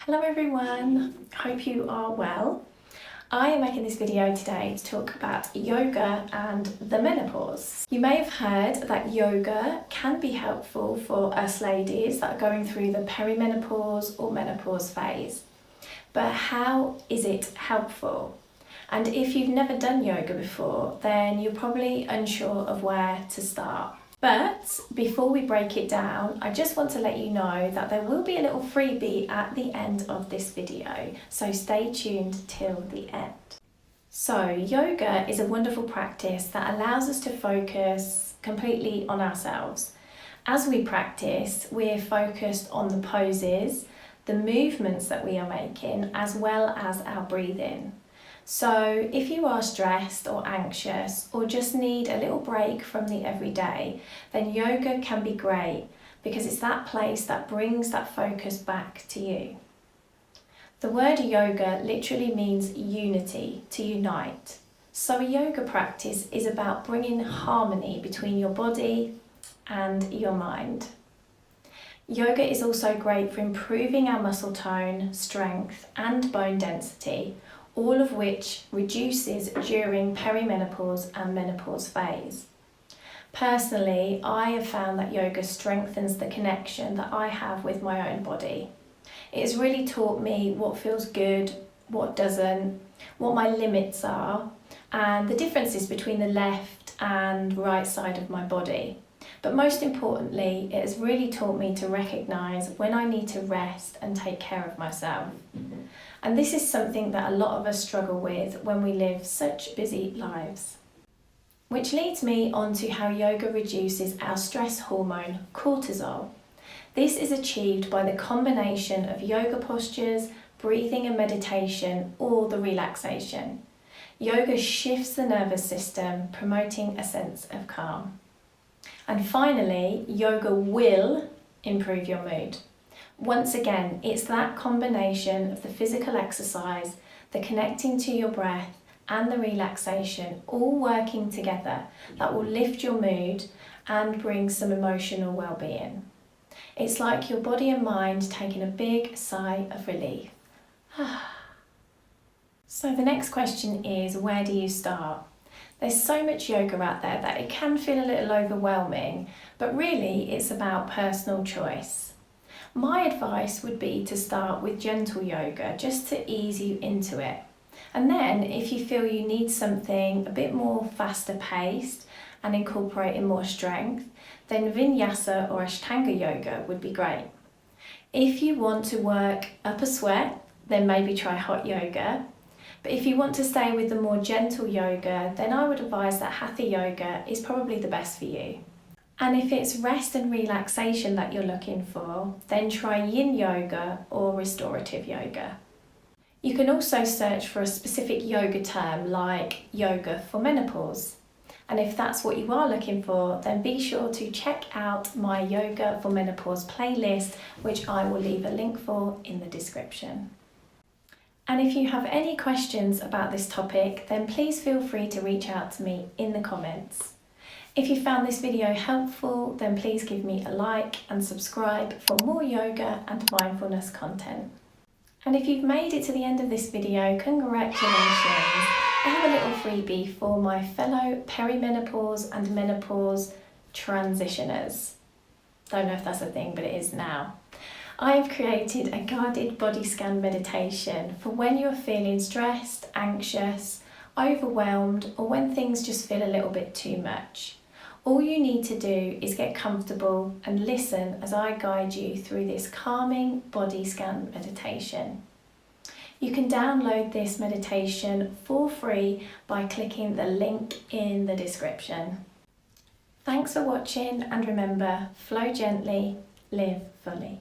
Hello everyone, hope you are well. I am making this video today to talk about yoga and the menopause. You may have heard that yoga can be helpful for us ladies that are going through the perimenopause or menopause phase. But how is it helpful? And if you've never done yoga before, then you're probably unsure of where to start. But before we break it down, I just want to let you know that there will be a little freebie at the end of this video, so stay tuned till the end. So yoga is a wonderful practice that allows us to focus completely on ourselves. As we practice, we're focused on the poses, the movements that we are making, as well as our breathing. So if you are stressed or anxious or just need a little break from the everyday, then yoga can be great because it's that place that brings that focus back to you. The word yoga literally means unity, to unite. So a yoga practice is about bringing harmony between your body and your mind. Yoga is also great for improving our muscle tone, strength and bone density, all of which reduces during perimenopause and menopause phase. Personally, I have found that yoga strengthens the connection that I have with my own body. It has really taught me what feels good, what doesn't, what my limits are, and the differences between the left and right side of my body. But most importantly, it has really taught me to recognise when I need to rest and take care of myself. And this is something that a lot of us struggle with when we live such busy lives. Which leads me on to how yoga reduces our stress hormone, cortisol. This is achieved by the combination of yoga postures, breathing and meditation, or the relaxation. Yoga shifts the nervous system, promoting a sense of calm. And finally, yoga will improve your mood. Once again, it's that combination of the physical exercise, the connecting to your breath and the relaxation all working together that will lift your mood and bring some emotional well-being. It's like your body and mind taking a big sigh of relief. So the next question is, where do you start? There's so much yoga out there that it can feel a little overwhelming, but really it's about personal choice. My advice would be to start with gentle yoga just to ease you into it. And then if you feel you need something a bit more faster paced and incorporating more strength, then Vinyasa or Ashtanga yoga would be great. If you want to work up a sweat, then maybe try hot yoga. But if you want to stay with the more gentle yoga, then I would advise that Hatha yoga is probably the best for you. And if it's rest and relaxation that you're looking for, then try yin yoga or restorative yoga. You can also search for a specific yoga term like yoga for menopause. And if that's what you are looking for, then be sure to check out my Yoga for Menopause playlist, which I will leave a link for in the description. And if you have any questions about this topic, then please feel free to reach out to me in the comments. If you found this video helpful, then please give me a like and subscribe for more yoga and mindfulness content. And if you've made it to the end of this video, congratulations! I have a little freebie for my fellow perimenopause and menopause transitioners. Don't know if that's a thing, but it is now. I've created a guided body scan meditation for when you're feeling stressed, anxious, overwhelmed, or when things just feel a little bit too much. All you need to do is get comfortable and listen as I guide you through this calming body scan meditation. You can download this meditation for free by clicking the link in the description. Thanks for watching, and remember, flow gently, live fully.